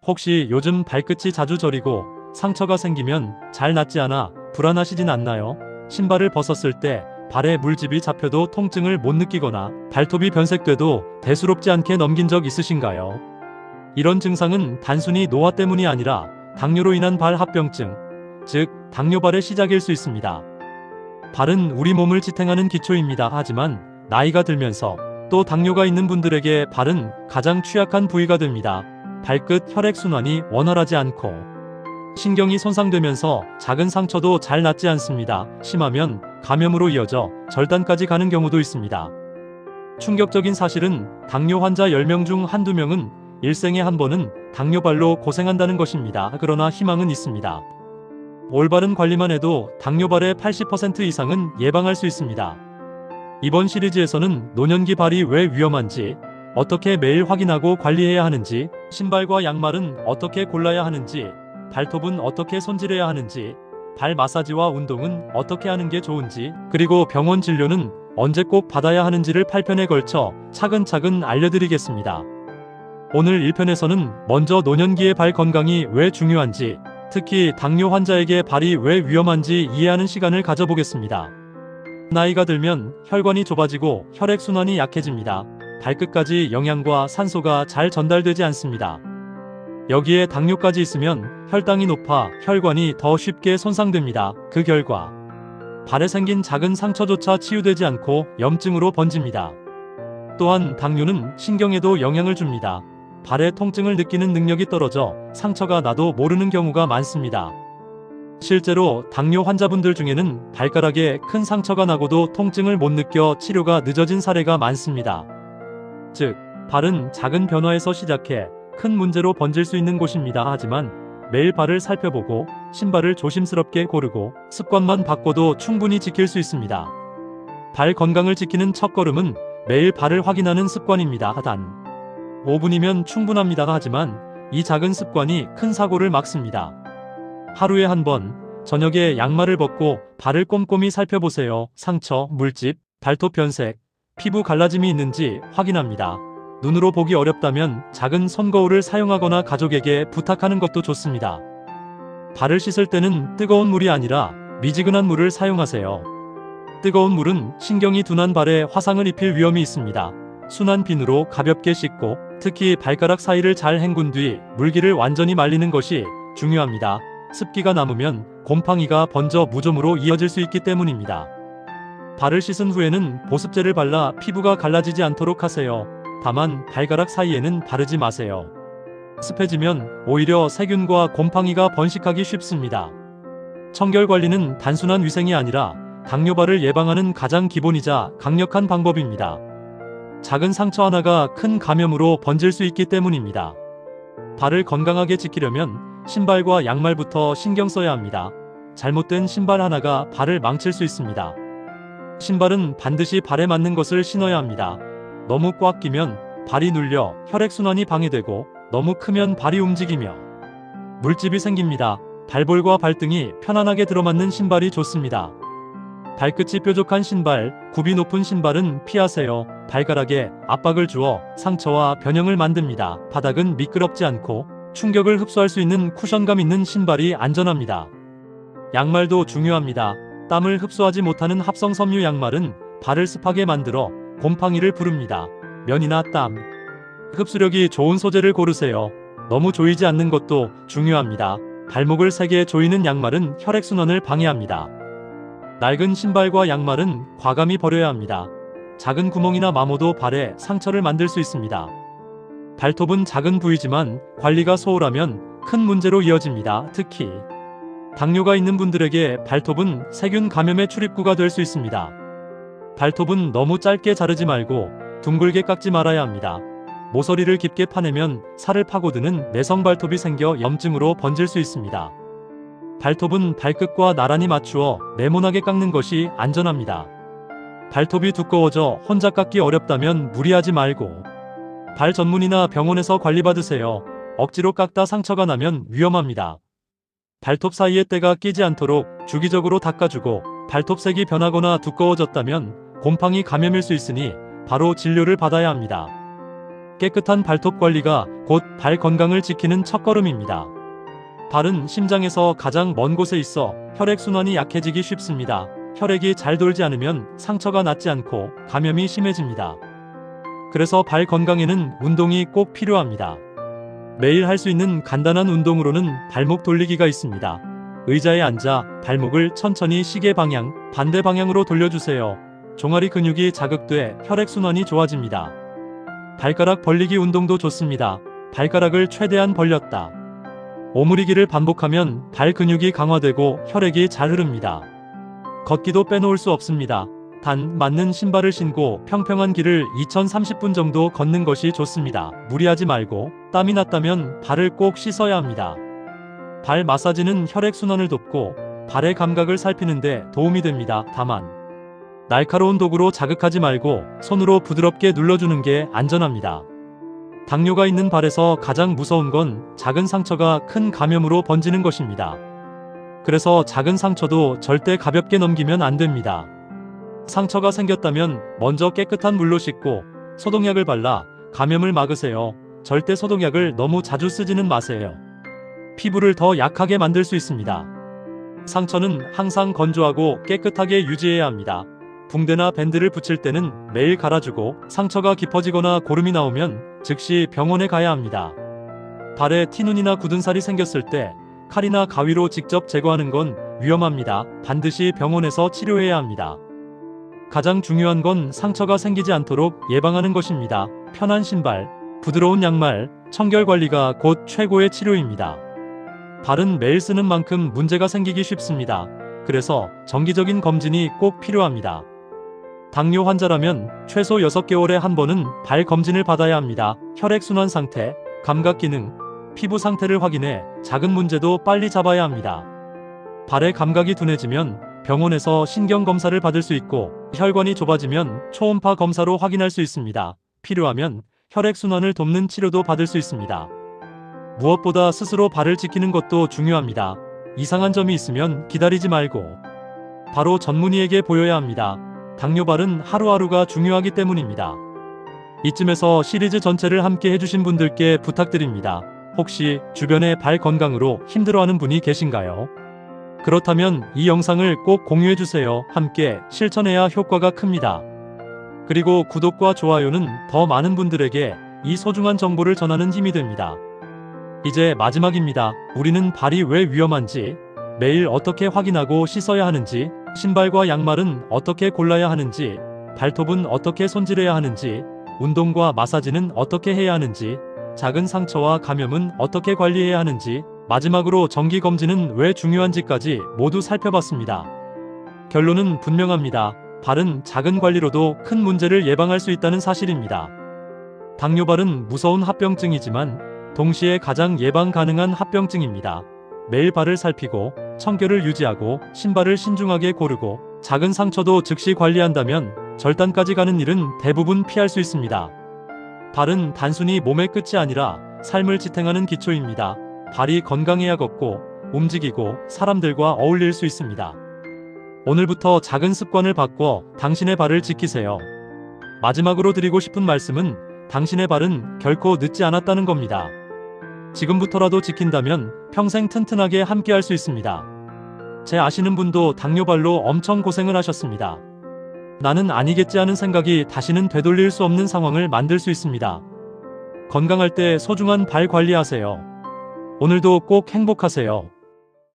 혹시 요즘 발끝이 자주 저리고 상처가 생기면 잘 낫지 않아 불안하시진 않나요? 신발을 벗었을 때 발에 물집이 잡혀도 통증을 못 느끼거나 발톱이 변색돼도 대수롭지 않게 넘긴 적 있으신가요? 이런 증상은 단순히 노화 때문이 아니라 당뇨로 인한 발 합병증, 즉 당뇨발의 시작일 수 있습니다. 발은 우리 몸을 지탱하는 기초입니다. 하지만 나이가 들면서 또 당뇨가 있는 분들에게 발은 가장 취약한 부위가 됩니다. 발끝 혈액순환이 원활하지 않고 신경이 손상되면서 작은 상처도 잘 낫지 않습니다. 심하면 감염으로 이어져 절단까지 가는 경우도 있습니다. 충격적인 사실은 당뇨 환자 10명 중 한두 명은 일생에 한 번은 당뇨발로 고생한다는 것입니다. 그러나 희망은 있습니다. 올바른 관리만 해도 당뇨발의 80% 이상은 예방할 수 있습니다. 이번 시리즈에서는 노년기 발이 왜 위험한지, 어떻게 매일 확인하고 관리해야 하는지, 신발과 양말은 어떻게 골라야 하는지, 발톱은 어떻게 손질해야 하는지, 발 마사지와 운동은 어떻게 하는 게 좋은지, 그리고 병원 진료는 언제 꼭 받아야 하는지를 8편에 걸쳐 차근차근 알려드리겠습니다. 오늘 1편에서는 먼저 노년기의 발 건강이 왜 중요한지, 특히 당뇨 환자에게 발이 왜 위험한지 이해하는 시간을 가져보겠습니다. 나이가 들면 혈관이 좁아지고 혈액순환이 약해집니다. 발끝까지 영양과 산소가 잘 전달되지 않습니다. 여기에 당뇨까지 있으면 혈당이 높아 혈관이 더 쉽게 손상됩니다. 그 결과 발에 생긴 작은 상처조차 치유되지 않고 염증으로 번집니다. 또한 당뇨는 신경에도 영향을 줍니다. 발의 통증을 느끼는 능력이 떨어져 상처가 나도 모르는 경우가 많습니다. 실제로 당뇨 환자분들 중에는 발가락에 큰 상처가 나고도 통증을 못 느껴 치료가 늦어진 사례가 많습니다. 즉, 발은 작은 변화에서 시작해 큰 문제로 번질 수 있는 곳입니다. 하지만 매일 발을 살펴보고 신발을 조심스럽게 고르고 습관만 바꿔도 충분히 지킬 수 있습니다. 발 건강을 지키는 첫걸음은 매일 발을 확인하는 습관입니다. 단 5분이면 충분합니다. 하지만 이 작은 습관이 큰 사고를 막습니다. 하루에 한 번, 저녁에 양말을 벗고 발을 꼼꼼히 살펴보세요. 상처, 물집, 발톱 변색, 피부 갈라짐이 있는지 확인합니다. 눈으로 보기 어렵다면 작은 손거울을 사용하거나 가족에게 부탁하는 것도 좋습니다. 발을 씻을 때는 뜨거운 물이 아니라 미지근한 물을 사용하세요. 뜨거운 물은 신경이 둔한 발에 화상을 입힐 위험이 있습니다. 순한 비누로 가볍게 씻고 특히 발가락 사이를 잘 헹군 뒤 물기를 완전히 말리는 것이 중요합니다. 습기가 남으면 곰팡이가 번져 무좀으로 이어질 수 있기 때문입니다. 발을 씻은 후에는 보습제를 발라 피부가 갈라지지 않도록 하세요. 다만 발가락 사이에는 바르지 마세요. 습해지면 오히려 세균과 곰팡이가 번식하기 쉽습니다. 청결 관리는 단순한 위생이 아니라 당뇨발을 예방하는 가장 기본이자 강력한 방법입니다. 작은 상처 하나가 큰 감염으로 번질 수 있기 때문입니다. 발을 건강하게 지키려면 신발과 양말부터 신경 써야 합니다. 잘못된 신발 하나가 발을 망칠 수 있습니다. 신발은 반드시 발에 맞는 것을 신어야 합니다. 너무 꽉 끼면 발이 눌려 혈액순환이 방해되고 너무 크면 발이 움직이며 물집이 생깁니다. 발볼과 발등이 편안하게 들어맞는 신발이 좋습니다. 발끝이 뾰족한 신발, 굽이 높은 신발은 피하세요. 발가락에 압박을 주어 상처와 변형을 만듭니다. 바닥은 미끄럽지 않고 충격을 흡수할 수 있는 쿠션감 있는 신발이 안전합니다. 양말도 중요합니다. 땀을 흡수하지 못하는 합성 섬유 양말은 발을 습하게 만들어 곰팡이를 부릅니다. 면이나 땀, 흡수력이 좋은 소재를 고르세요. 너무 조이지 않는 것도 중요합니다. 발목을 세게 조이는 양말은 혈액순환을 방해합니다. 낡은 신발과 양말은 과감히 버려야 합니다. 작은 구멍이나 마모도 발에 상처를 만들 수 있습니다. 발톱은 작은 부위지만 관리가 소홀하면 큰 문제로 이어집니다. 특히 당뇨가 있는 분들에게 발톱은 세균 감염의 출입구가 될 수 있습니다. 발톱은 너무 짧게 자르지 말고 둥글게 깎지 말아야 합니다. 모서리를 깊게 파내면 살을 파고드는 내성 발톱이 생겨 염증으로 번질 수 있습니다. 발톱은 발끝과 나란히 맞추어 네모나게 깎는 것이 안전합니다. 발톱이 두꺼워져 혼자 깎기 어렵다면 무리하지 말고 발 전문의나 병원에서 관리받으세요. 억지로 깎다 상처가 나면 위험합니다. 발톱 사이에 때가 끼지 않도록 주기적으로 닦아주고 발톱색이 변하거나 두꺼워졌다면 곰팡이 감염일 수 있으니 바로 진료를 받아야 합니다. 깨끗한 발톱 관리가 곧 발 건강을 지키는 첫걸음입니다. 발은 심장에서 가장 먼 곳에 있어 혈액순환이 약해지기 쉽습니다. 혈액이 잘 돌지 않으면 상처가 낫지 않고 감염이 심해집니다. 그래서 발 건강에는 운동이 꼭 필요합니다. 매일 할 수 있는 간단한 운동으로는 발목 돌리기가 있습니다. 의자에 앉아 발목을 천천히 시계 방향, 반대 방향으로 돌려주세요. 종아리 근육이 자극돼 혈액순환이 좋아집니다. 발가락 벌리기 운동도 좋습니다. 발가락을 최대한 벌렸다 오므리기를 반복하면 발 근육이 강화되고 혈액이 잘 흐릅니다. 걷기도 빼놓을 수 없습니다. 단, 맞는 신발을 신고 평평한 길을 2030분 정도 걷는 것이 좋습니다. 무리하지 말고 땀이 났다면 발을 꼭 씻어야 합니다. 발 마사지는 혈액순환을 돕고 발의 감각을 살피는데 도움이 됩니다. 다만, 날카로운 도구로 자극하지 말고 손으로 부드럽게 눌러주는 게 안전합니다. 당뇨가 있는 발에서 가장 무서운 건 작은 상처가 큰 감염으로 번지는 것입니다. 그래서 작은 상처도 절대 가볍게 넘기면 안 됩니다. 상처가 생겼다면 먼저 깨끗한 물로 씻고 소독약을 발라 감염을 막으세요. 절대 소독약을 너무 자주 쓰지는 마세요. 피부를 더 약하게 만들 수 있습니다. 상처는 항상 건조하고 깨끗하게 유지해야 합니다. 붕대나 밴드를 붙일 때는 매일 갈아주고 상처가 깊어지거나 고름이 나오면 즉시 병원에 가야 합니다. 발에 티눈이나 굳은 살이 생겼을 때 칼이나 가위로 직접 제거하는 건 위험합니다. 반드시 병원에서 치료해야 합니다. 가장 중요한 건 상처가 생기지 않도록 예방하는 것입니다. 편한 신발, 부드러운 양말, 청결 관리가 곧 최고의 치료입니다. 발은 매일 쓰는 만큼 문제가 생기기 쉽습니다. 그래서 정기적인 검진이 꼭 필요합니다. 당뇨 환자라면 최소 6개월에 한 번은 발 검진을 받아야 합니다. 혈액순환 상태, 감각 기능, 피부 상태를 확인해 작은 문제도 빨리 잡아야 합니다. 발의 감각이 둔해지면 병원에서 신경검사를 받을 수 있고 혈관이 좁아지면 초음파 검사로 확인할 수 있습니다. 필요하면 혈액순환을 돕는 치료도 받을 수 있습니다. 무엇보다 스스로 발을 지키는 것도 중요합니다. 이상한 점이 있으면 기다리지 말고 바로 전문의에게 보여야 합니다. 당뇨발은 하루하루가 중요하기 때문입니다. 이쯤에서 시리즈 전체를 함께 해주신 분들께 부탁드립니다. 혹시 주변에 발 건강으로 힘들어하는 분이 계신가요? 그렇다면 이 영상을 꼭 공유해주세요. 함께 실천해야 효과가 큽니다. 그리고 구독과 좋아요는 더 많은 분들에게 이 소중한 정보를 전하는 힘이 됩니다. 이제 마지막입니다. 우리는 발이 왜 위험한지, 매일 어떻게 확인하고 씻어야 하는지, 신발과 양말은 어떻게 골라야 하는지, 발톱은 어떻게 손질해야 하는지, 운동과 마사지는 어떻게 해야 하는지, 작은 상처와 감염은 어떻게 관리해야 하는지, 마지막으로 정기검진은 왜 중요한지까지 모두 살펴봤습니다. 결론은 분명합니다. 발은 작은 관리로도 큰 문제를 예방할 수 있다는 사실입니다. 당뇨발은 무서운 합병증이지만 동시에 가장 예방 가능한 합병증입니다. 매일 발을 살피고 청결을 유지하고 신발을 신중하게 고르고 작은 상처도 즉시 관리한다면 절단까지 가는 일은 대부분 피할 수 있습니다. 발은 단순히 몸의 끝이 아니라 삶을 지탱하는 기초입니다. 발이 건강해야 걷고 움직이고 사람들과 어울릴 수 있습니다. 오늘부터 작은 습관을 바꿔 당신의 발을 지키세요. 마지막으로 드리고 싶은 말씀은 당신의 발은 결코 늦지 않았다는 겁니다. 지금부터라도 지킨다면 평생 튼튼하게 함께할 수 있습니다. 제 아시는 분도 당뇨발로 엄청 고생을 하셨습니다. 나는 아니겠지 하는 생각이 다시는 되돌릴 수 없는 상황을 만들 수 있습니다. 건강할 때 소중한 발 관리하세요. 오늘도 꼭 행복하세요.